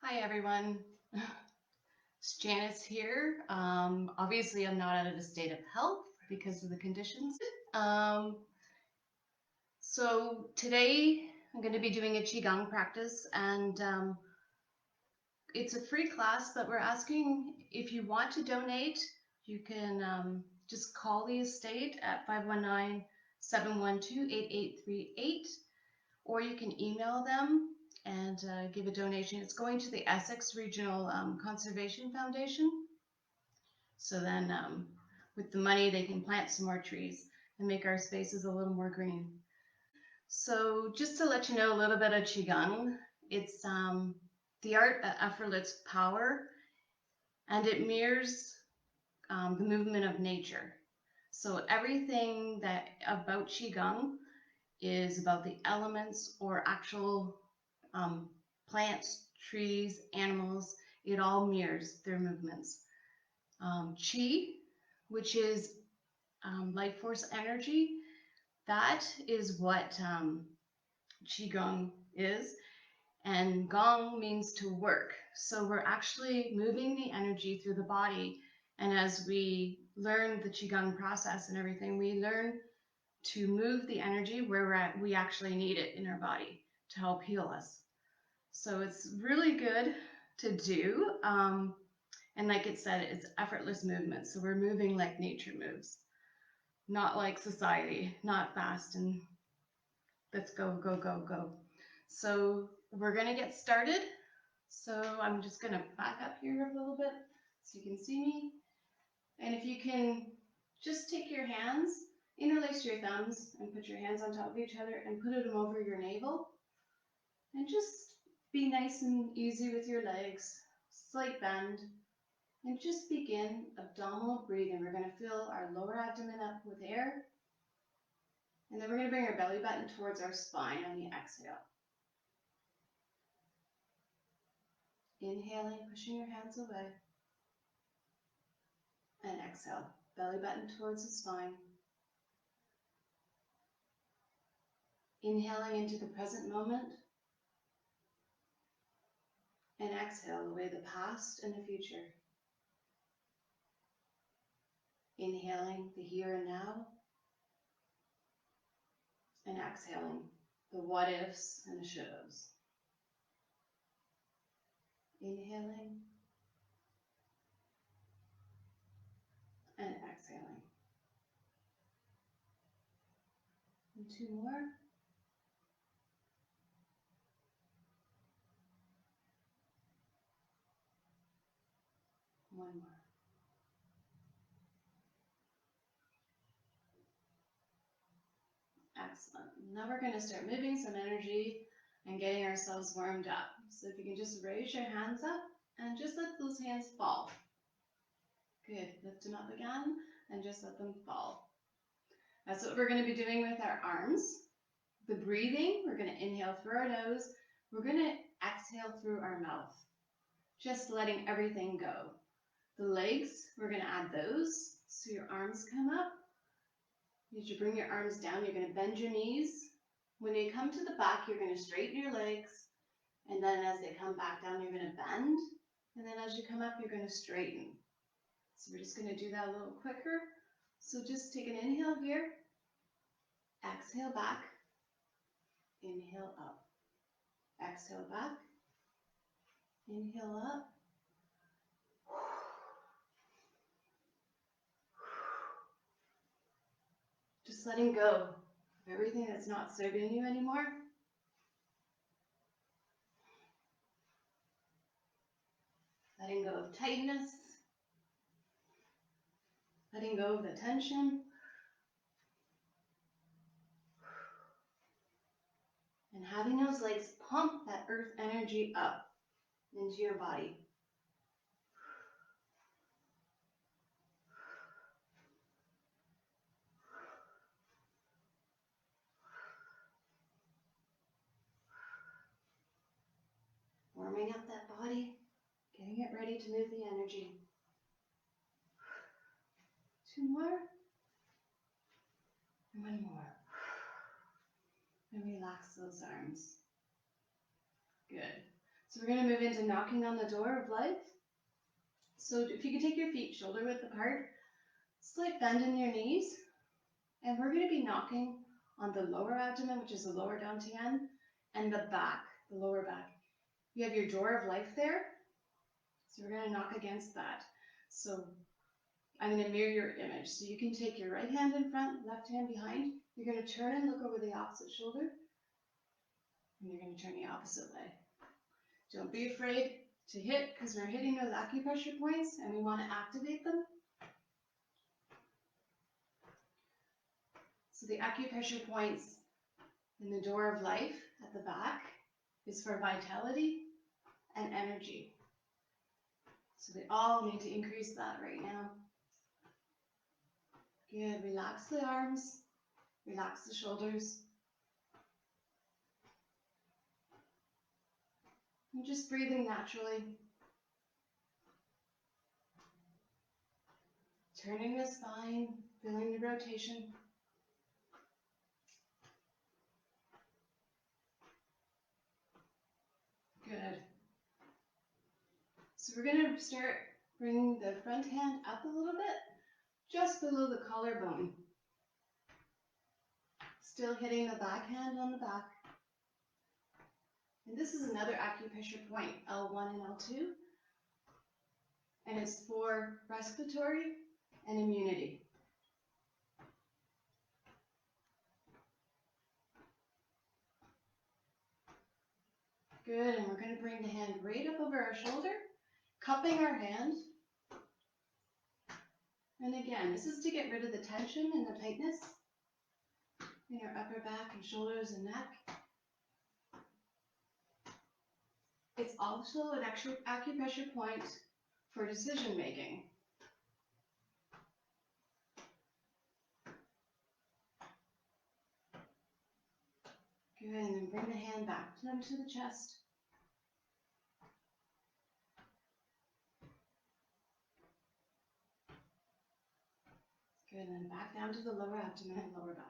Hi everyone, it's Janice here. Obviously I'm not out of a state of health because of the conditions. Um, so today I'm going to be doing a Qigong practice and it's a free class, but we're asking if you want to donate, you can just call the estate at 519-712-8838, or you can email them and give a donation. It's going to the Essex Regional Conservation Foundation. So then with the money, they can plant some more trees and make our spaces a little more green. So just to let you know a little bit of Qigong, it's the art of effortless power, and it mirrors the movement of nature. So everything that about Qigong is about the elements or actual plants, trees, animals. It all mirrors their movements. Qi, which is life force energy, that is what Qigong is. And Gong means to work. So we're actually moving the energy through the body. And as we learn the Qigong process and everything, we learn to move the energy where we actually need it in our body to help heal us. So it's really good to do. And like it said, it's effortless movement. So we're moving like nature moves, not like society, not fast and let's go, go, go, go. So we're gonna get started. So I'm just gonna back up here a little bit so you can see me. And if you can just take your hands, interlace your thumbs and put your hands on top of each other and put them over your navel. And just be nice and easy with your legs, slight bend. And just begin abdominal breathing. We're gonna fill our lower abdomen up with air. And then we're gonna bring our belly button towards our spine on the exhale. Inhaling, pushing your hands away. And exhale, belly button towards the spine. Inhaling into the present moment. And exhale away the past and the future. Inhaling the here and now. And exhaling the what ifs and the should haves. Inhaling. And exhaling. And two more. One more. Excellent. Now we're going to start moving some energy and getting ourselves warmed up. So if you can just raise your hands up and just let those hands fall. Good. Lift them up again and just let them fall. That's what we're going to be doing with our arms. The breathing, we're going to inhale through our nose. We're going to exhale through our mouth. Just letting everything go. The legs, we're going to add those. So your arms come up. As you bring your arms down, you're going to bend your knees. When they come to the back, you're going to straighten your legs. And then as they come back down, you're going to bend. And then as you come up, you're going to straighten. So we're just going to do that a little quicker. So just take an inhale here. Exhale back. Inhale up. Exhale back. Inhale up. Just letting go of everything that's not serving you anymore. Letting go of tightness. Letting go of the tension. And having those legs pump that earth energy up into your body. Warming up that body, getting it ready to move the energy. Two more. And one more. And relax those arms. Good. So we're going to move into knocking on the door of life. So if you could take your feet shoulder width apart, slight bend in your knees, and we're going to be knocking on the lower abdomen, which is the lower dantian, and the back, the lower back. You have your door of life there, so we're going to knock against that. So I'm going to mirror your image. So you can take your right hand in front, left hand behind. You're going to turn and look over the opposite shoulder, and you're going to turn the opposite way. Don't be afraid to hit, because we're hitting those acupressure points and we want to activate them. So the acupressure points in the door of life at the back is for vitality and energy. So we all need to increase that right now. Good. Relax the arms, relax the shoulders. And just breathing naturally. Turning the spine, feeling the rotation. Good. So we're going to start bringing the front hand up a little bit, just below the collarbone. Still hitting the back hand on the back. And this is another acupressure point, L1 and L2. And it's for respiratory and immunity. Good, and we're going to bring the hand right up over our shoulder, cupping our hand. And again, this is to get rid of the tension and the tightness in our upper back and shoulders and neck. It's also an acupressure point for decision making. Good, and then bring the hand back down to the chest. Good, and then back down to the lower abdomen and lower back.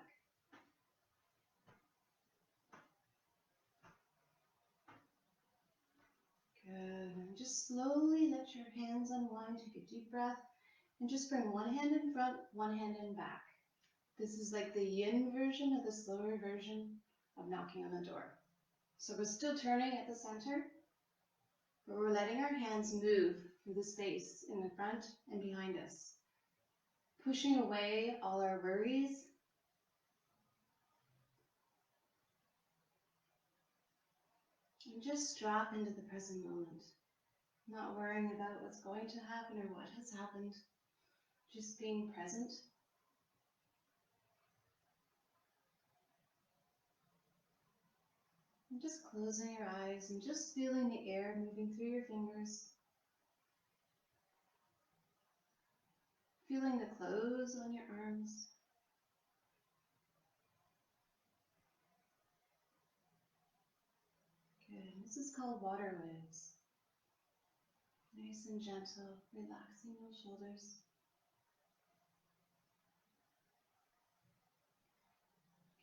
Good, and just slowly let your hands unwind, take a deep breath, and just bring one hand in front, one hand in back. This is like the yin version of the slower version of knocking on the door. So we're still turning at the center, but we're letting our hands move through the space in the front and behind us, pushing away all our worries, and just drop into the present moment, not worrying about what's going to happen or what has happened, just being present. And just closing your eyes and just feeling the air moving through your fingers. Feeling the clothes on your arms. Good. This is called water waves. Nice and gentle, relaxing those shoulders.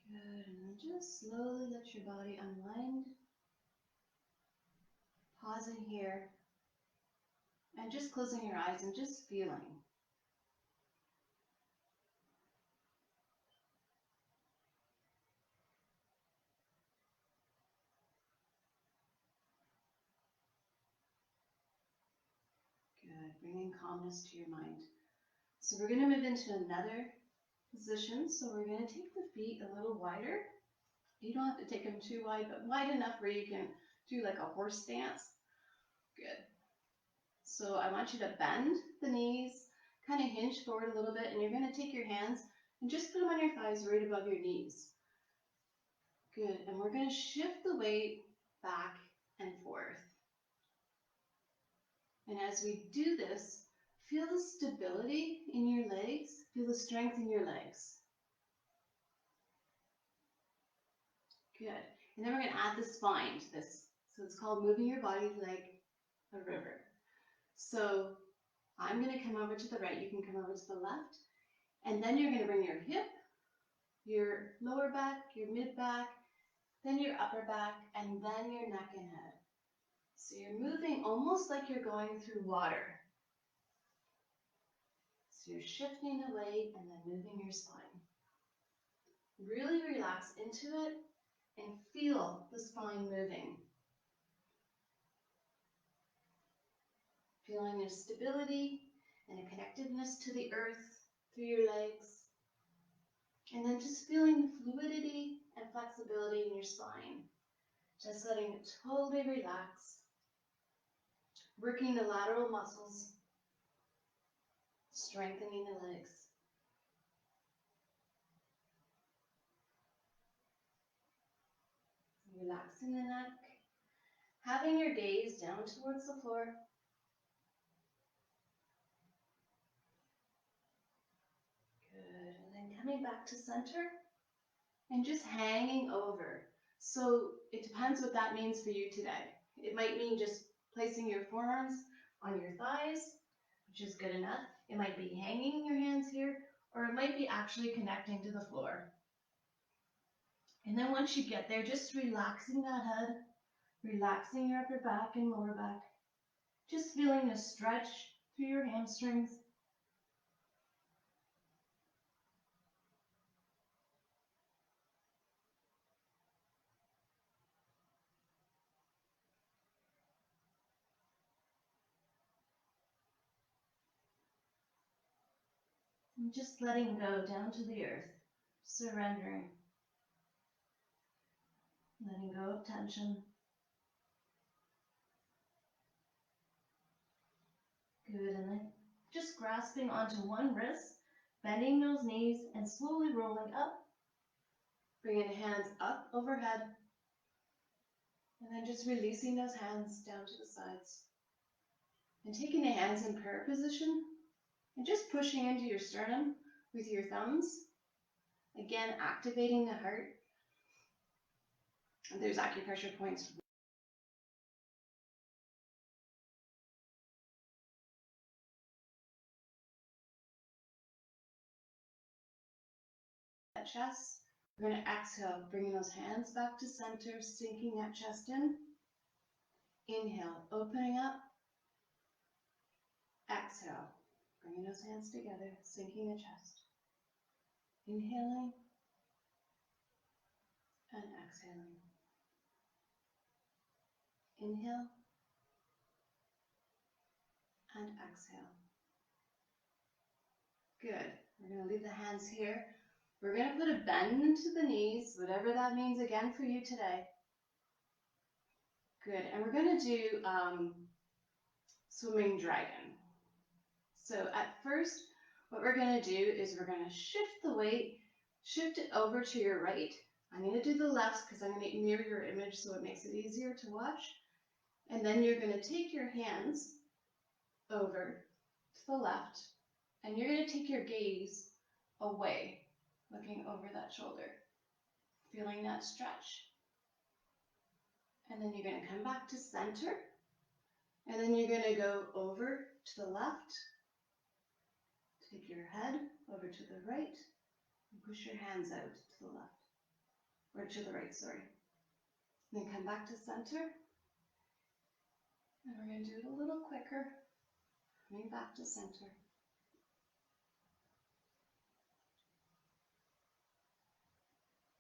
Good. And then just slowly let your body unwind. Pausing here. And just closing your eyes and just feeling. Good. Bringing calmness to your mind. So we're going to move into another position. So we're going to take the feet a little wider. You don't have to take them too wide, but wide enough where you can do like a horse stance. Good. So I want you to bend the knees, kind of hinge forward a little bit, and you're going to take your hands and just put them on your thighs right above your knees. Good. And we're going to shift the weight back and forth. And as we do this, feel the stability in your legs, feel the strength in your legs. Good. And then we're going to add the spine to this. So it's called moving your body like a river. So I'm going to come over to the right, you can come over to the left, and then you're going to bring your hip, your lower back, your mid back, then your upper back, and then your neck and head. So So you're moving almost like you're going through water. So you're shifting the weight and then moving your spine. Really relax into it and feel the spine moving. Feeling a stability and a connectedness to the earth through your legs. And then just feeling the fluidity and flexibility in your spine. Just letting it totally relax. Working the lateral muscles. Strengthening the legs. Relaxing the neck. Having your gaze down towards the floor. Good. And then coming back to center. And just hanging over. So it depends what that means for you today. It might mean just placing your forearms on your thighs, which is good enough. It might be hanging your hands here, or it might be actually connecting to the floor. And then once you get there, just relaxing that head, relaxing your upper back and lower back. Just feeling a stretch through your hamstrings. And just letting go down to the earth, surrendering. Letting go of tension. Good, and then just grasping onto one wrist, bending those knees and slowly rolling up. Bringing the hands up overhead. And then just releasing those hands down to the sides. And taking the hands in prayer position and just pushing into your sternum with your thumbs. Again, activating the heart. And there's acupressure points. That chest. We're going to exhale, bringing those hands back to center, sinking that chest in. Inhale, opening up. Exhale, bringing those hands together, sinking the chest. Inhaling and exhaling. Inhale and exhale. Good. We're going to leave the hands here. We're going to put a bend into the knees, whatever that means again for you today. Good. And we're going to do swimming dragon. So at first, what we're going to do is we're going to shift the weight, shift it over to your right. I'm going to do the left because I'm going to mirror your image so it makes it easier to watch. And then you're going to take your hands over to the left, and you're going to take your gaze away, looking over that shoulder, feeling that stretch. And then you're going to come back to center, and then you're going to go over to the left, take your head over to the right, and push your hands out to the left, or to the right, sorry. And then come back to center, and we're going to do it a little quicker, coming back to center.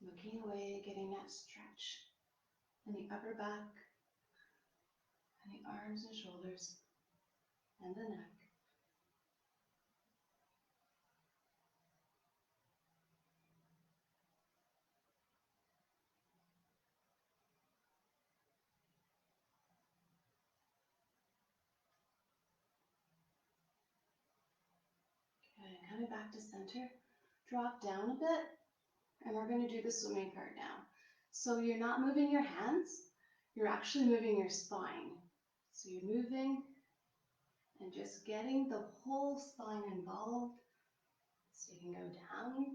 Looking away, getting that stretch in the upper back, and the arms and shoulders, and the neck. Okay, coming back to center, drop down a bit, and we're going to do the swimming part now. So you're not moving your hands, you're actually moving your spine. So you're moving and just getting the whole spine involved. So you can go down,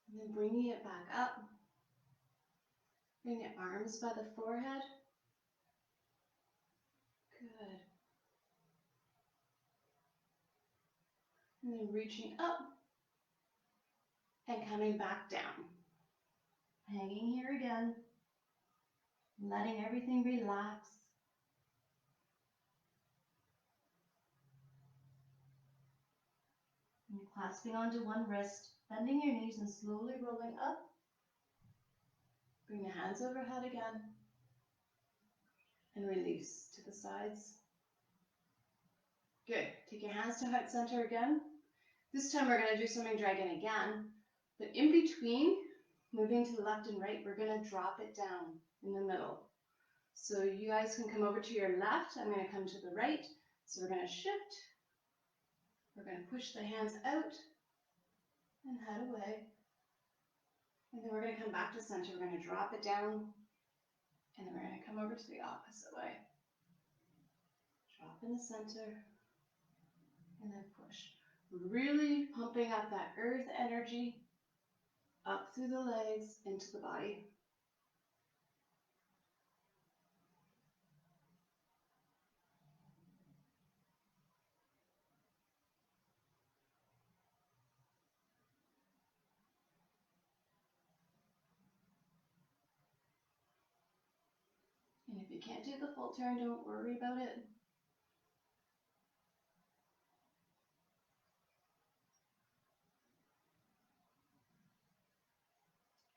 and then bringing it back up. Bring your arms by the forehead. Good. And then reaching up and coming back down. Hanging here again. Letting everything relax. clasping onto one wrist, bending your knees and slowly rolling up. Bring the hands overhead again and release to the sides. Good. Take your hands to heart center again. This time we're going to do swimming dragon again, but in between moving to the left and right, we're going to drop it down in the middle. So you guys can come over to your left. I'm going to come to the right. So we're going to shift. We're going to push the hands out and head away. And then we're going to come back to center. We're going to drop it down. And then we're going to come over to the opposite way. Drop in the center. And then push. Really pumping up that earth energy up through the legs into the body. And if you can't do the full turn, don't worry about it.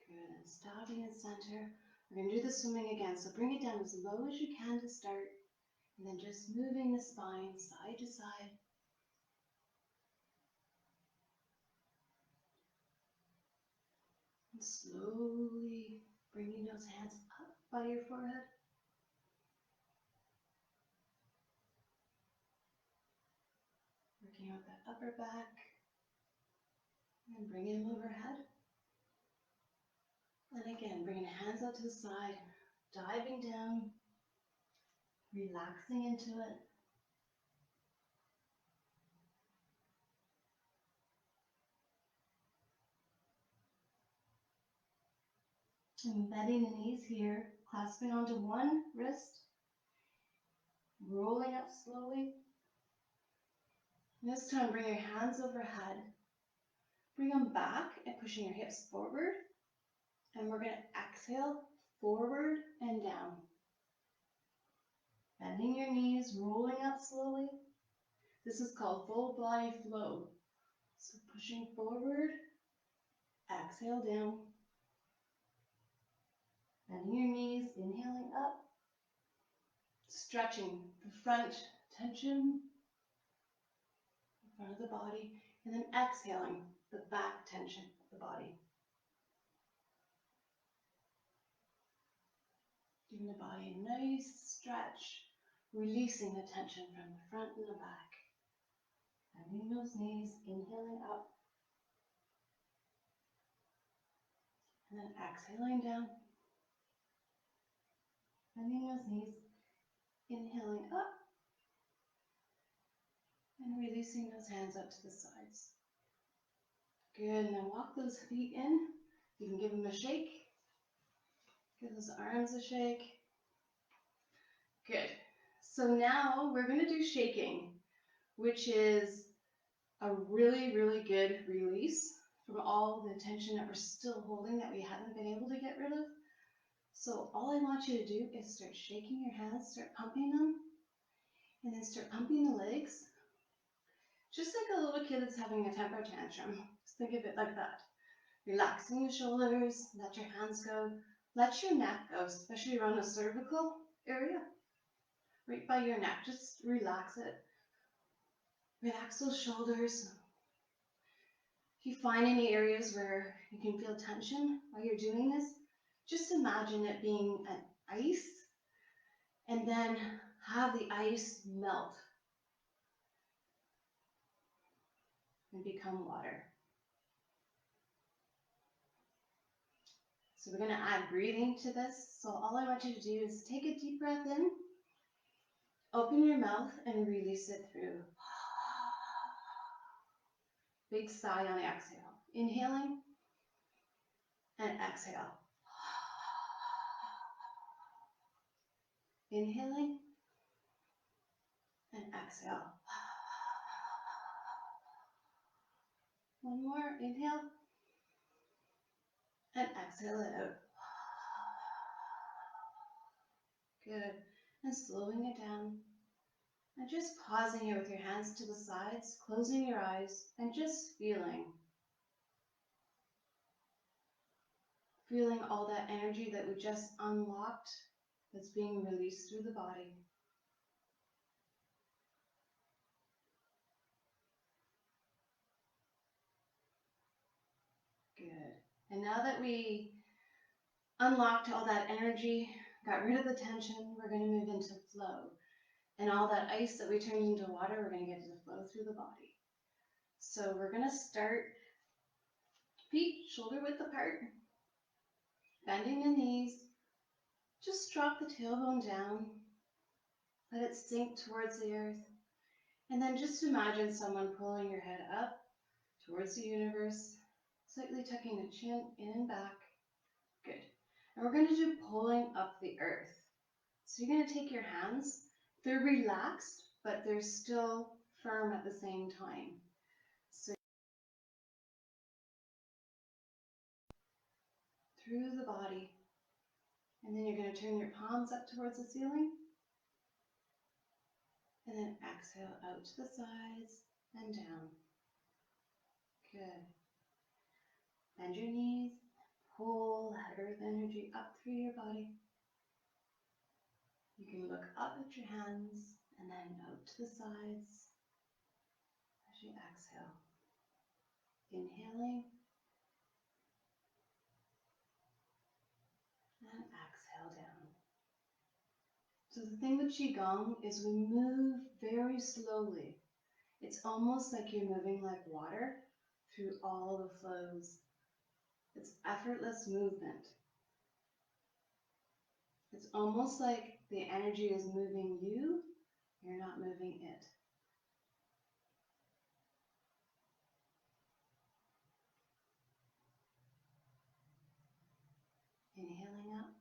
Good, and stopping in center. We're going to do the swimming again, so bring it down as low as you can to start, and then just moving the spine side to side. And slowly bringing those hands up by your forehead. Working out that upper back, and bringing them overhead. And again, bringing the hands out to the side, diving down, relaxing into it. And bending the knees here, clasping onto one wrist, rolling up slowly. And this time, bring your hands overhead. Bring them back and pushing your hips forward. And we're going to exhale forward and down. Bending your knees, rolling up slowly. This is called full body flow. So pushing forward, exhale down. Bending your knees, inhaling up. Stretching the front tension, the front of the body. And then exhaling the back tension of the body. Giving the body a nice stretch, releasing the tension from the front and the back. Bending those knees, inhaling up. And then exhaling down. Bending those knees, inhaling up. And releasing those hands up to the sides. Good, and then walk those feet in. You can give them a shake. Give those arms a shake. Good. So now we're going to do shaking, which is a really, really good release from all the tension that we're still holding that we haven't been able to get rid of. So all I want you to do is start shaking your hands, start pumping them, and then start pumping the legs. Just like a little kid that's having a temper tantrum. Just think of it like that. Relaxing your shoulders, let your hands go, let your neck go, especially around the cervical area. Right by your neck, just relax it. Relax those shoulders. If you find any areas where you can feel tension while you're doing this, just imagine it being an ice and then have the ice melt and become water. So we're going to add breathing to this. So all I want you to do is take a deep breath in, open your mouth and release it through. Big sigh on the exhale. Inhaling and exhale. Inhaling and exhale. One more, inhale and exhale it out. Good, and slowing it down. And just pausing here with your hands to the sides, closing your eyes, and just feeling all that energy that we just unlocked that's being released through the body. Good. And now that we unlocked all that energy, got rid of the tension, we're going to move into flow. And all that ice that we turned into water, we're going to get to flow through the body. So we're going to start feet shoulder width apart, bending the knees. Just drop the tailbone down, let it sink towards the earth. And then just imagine someone pulling your head up towards the universe, slightly tucking the chin in and back. Good. And we're going to do pulling up the earth. So you're going to take your hands. They're relaxed, but they're still firm at the same time. So through the body. And then you're going to turn your palms up towards the ceiling. And then exhale out to the sides and down. Good. Bend your knees. Pull that earth energy up through your body. You can look up at your hands and then out to the sides as you exhale. Inhaling and exhale down. So the thing with Qigong is we move very slowly. It's almost like you're moving like water through all the flows. It's effortless movement. It's almost like the energy is moving you, you're not moving it. Inhaling up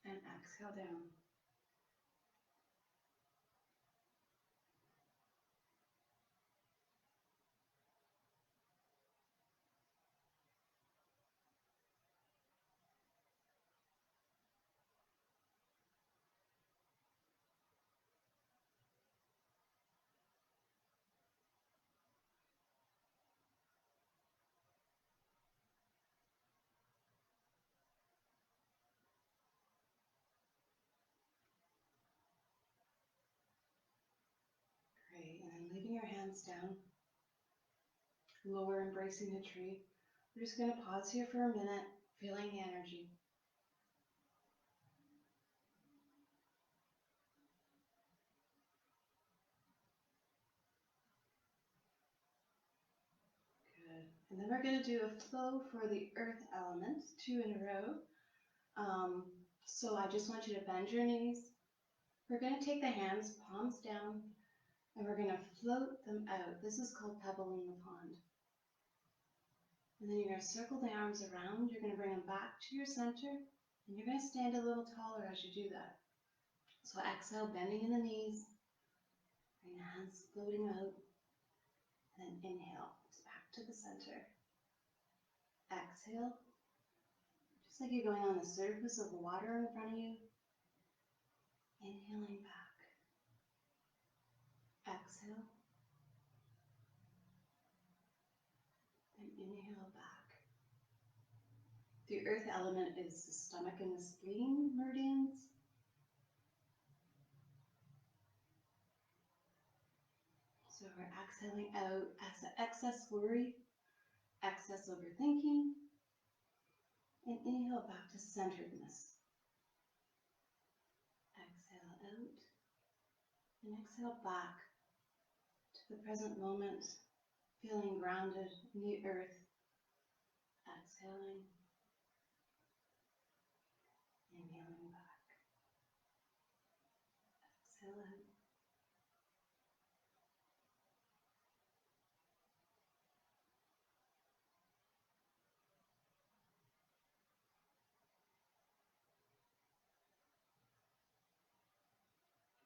and exhale down. Great, and then leaving your hands down, lower embracing the tree. We're just going to pause here for a minute, feeling the energy. Good. And then we're going to do a flow for the earth element, 2 in a row. So I just want you to bend your knees. We're going to take the hands, palms down, and we're going to float them out. This is called pebble in the pond. And then you're going to circle the arms around. You're going to bring them back to your center, and you're going to stand a little taller as you do that. So exhale, bending in the knees, bring the hands floating out, and then inhale, back to the center. Exhale, just like you're going on the surface of the water in front of you. Inhaling back. Exhale. And inhale back. The earth element is the stomach and the spleen meridians. So we're exhaling out excess worry, excess overthinking, and inhale back to centeredness. Exhale out, and exhale back to the present moment, feeling grounded in the earth. Exhaling, inhaling back. Exhale out.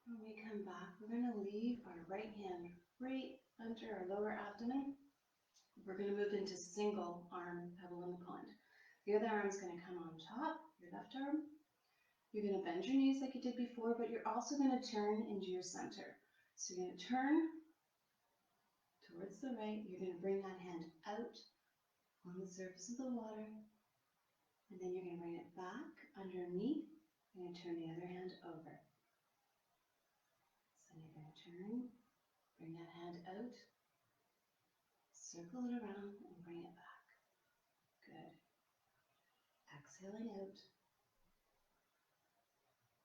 When we come back, we're going to leave our right hand right under our lower abdomen. We're going to move into single arm pebble in the pond. The other arm is going to come on top, your left arm. You're going to bend your knees like you did before, but you're also going to turn into your center. So you're going to turn towards the right. You're going to bring that hand out on the surface of the water. And then you're going to bring it back underneath. You're going to turn the other hand over. So you're going to turn, bring that hand out, circle it around, and bring it back. Good. Exhaling out.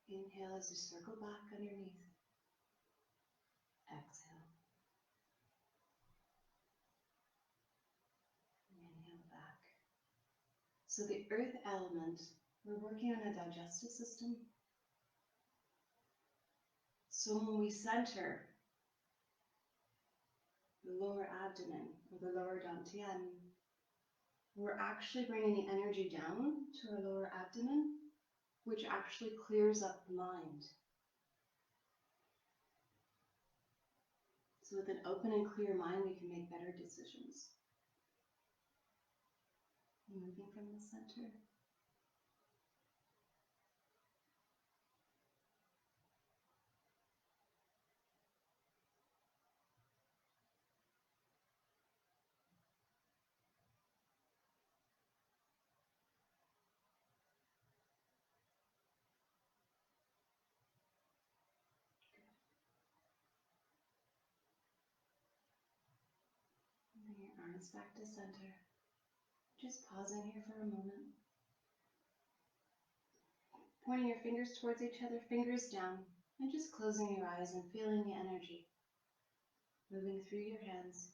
Inhale as you circle back underneath. Exhale. Inhale back. So the earth element, we're working on a digestive system. So when we center the lower abdomen or the lower dantian, we're actually bringing the energy down to our lower abdomen, which actually clears up the mind. So with an open and clear mind, we can make better decisions. Moving from the center. Bring your arms back to center. Just pausing here for a moment. Pointing your fingers towards each other, fingers down, and just closing your eyes and feeling the energy moving through your hands.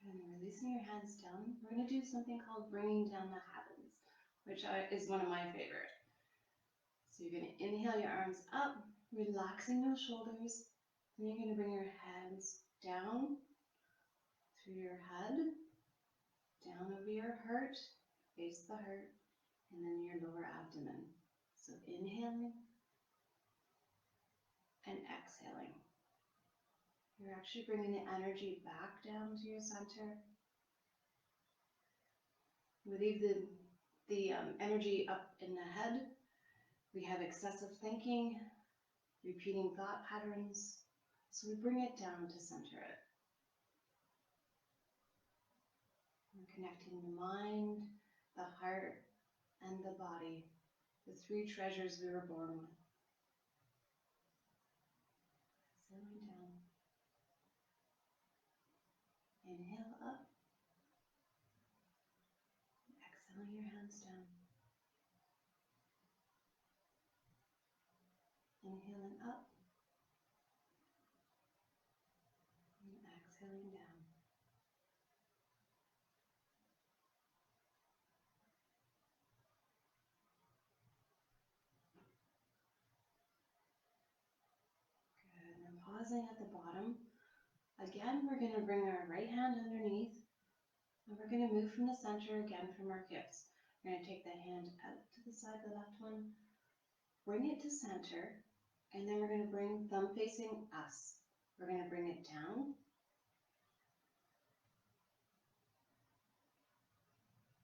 And releasing your hands down, we're going to do something called bringing down the heavens, which is one of my favorite. So you're going to inhale your arms up, relaxing those shoulders. Then you're going to bring your hands down through your head, down over your heart, face the heart, and then your lower abdomen. So inhaling and exhaling. You're actually bringing the energy back down to your center. We leave the energy up in the head. We have excessive thinking, repeating thought patterns. So we bring it down to center it. We're connecting the mind, the heart, and the body, the three treasures we were born with. Exhaling down. Inhale up. Exhaling your hands down. Inhaling up. And exhaling down. Good. And pausing at the bottom. Again, we're going to bring our right hand underneath. And we're going to move from the center again from our hips. We're going to take the hand out to the side, the left one. Bring it to center. And then we're going to bring thumb facing us. We're going to bring it down.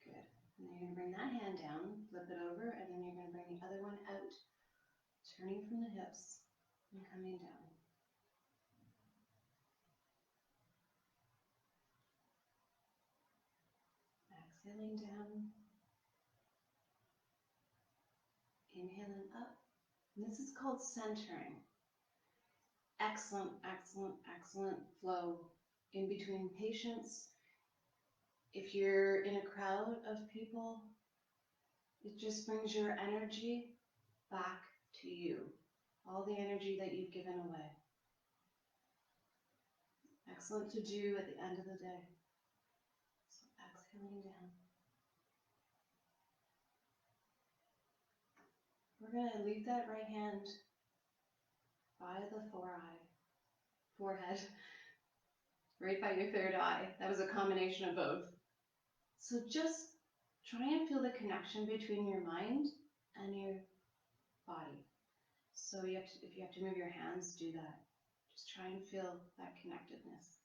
Good. And then you're going to bring that hand down, flip it over, and then you're going to bring the other one out, turning from the hips and coming down. Exhaling down. Inhaling up. And this is called centering. Excellent, excellent, excellent flow in between patients. If you're in a crowd of people, it just brings your energy back to you. All the energy that you've given away. Excellent to do at the end of the day. So exhaling down. We're going to leave that right hand by the forehead, right by your third eye. That was a combination of both. So just try and feel the connection between your mind and your body. So So if you have to move your hands, do that. Just try and feel that connectedness.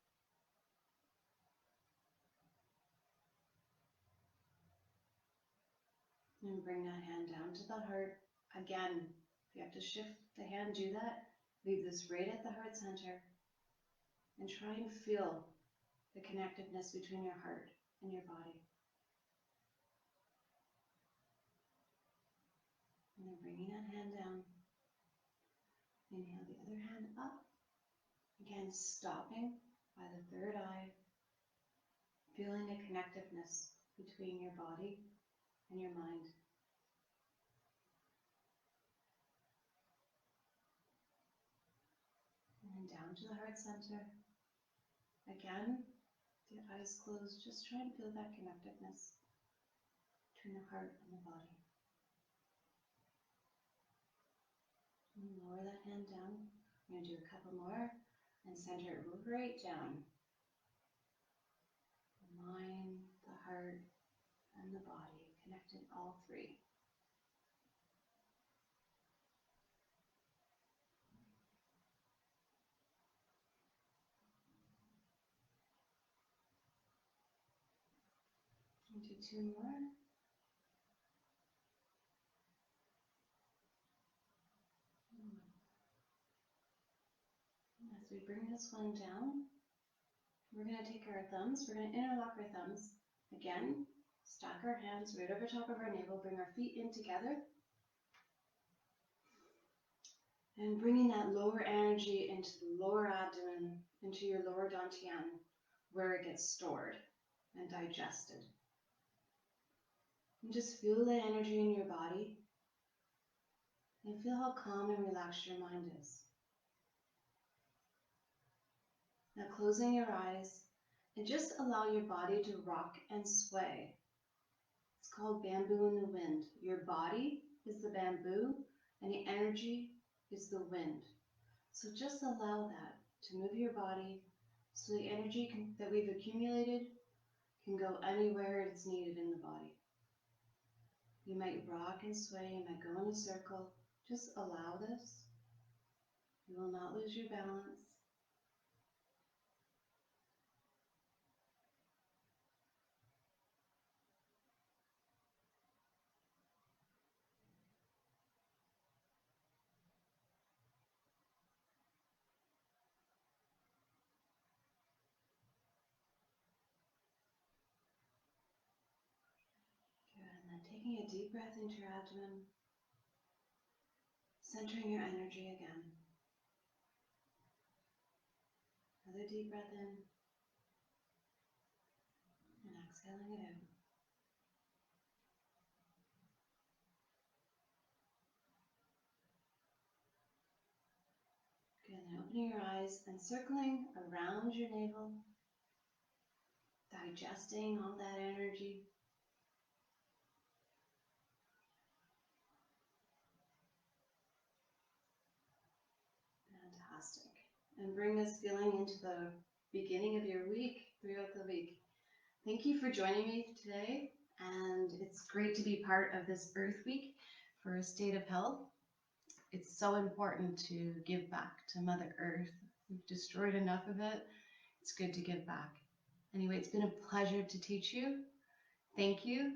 And bring that hand down to the heart. Again, if you have to shift the hand, do that. Leave this right at the heart center. And try and feel the connectedness between your heart and your body. And then bringing that hand down. Inhale the other hand up. Again, stopping by the third eye. Feeling the connectiveness between your body and your mind. And then down to the heart center. Again, the eyes closed, just try and feel that connectedness between the heart and the body. And lower that hand down. I'm going to do a couple more and center it right down. The mind, the heart, and the body, connecting all three. And do two more. And as we bring this one down, we're going to take our thumbs, we're going to interlock our thumbs. Again, stack our hands right over top of our navel, bring our feet in together. And bringing that lower energy into the lower abdomen, into your lower dantian, where it gets stored and digested. And just feel the energy in your body and feel how calm and relaxed your mind is. Now closing your eyes and just allow your body to rock and sway. It's called bamboo in the wind. Your body is the bamboo and the energy is the wind. So just allow that to move your body so the energy that we've accumulated can go anywhere it's needed in the body. You might rock and sway, you might go in a circle. Just allow this. You will not lose your balance. Good, and then taking a deep breath into your abdomen, centering your energy again. Another deep breath in, and exhaling it out. Good, and then opening your eyes and circling around your navel, digesting all that energy. Fantastic. And bring this feeling into the beginning of your week, throughout the week. Thank you for joining me today, and it's great to be part of this Earth Week for a state of health. It's so important to give back to Mother Earth. We've destroyed enough of it. It's good to give back. Anyway, it's been a pleasure to teach you. Thank you.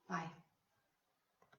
Bye.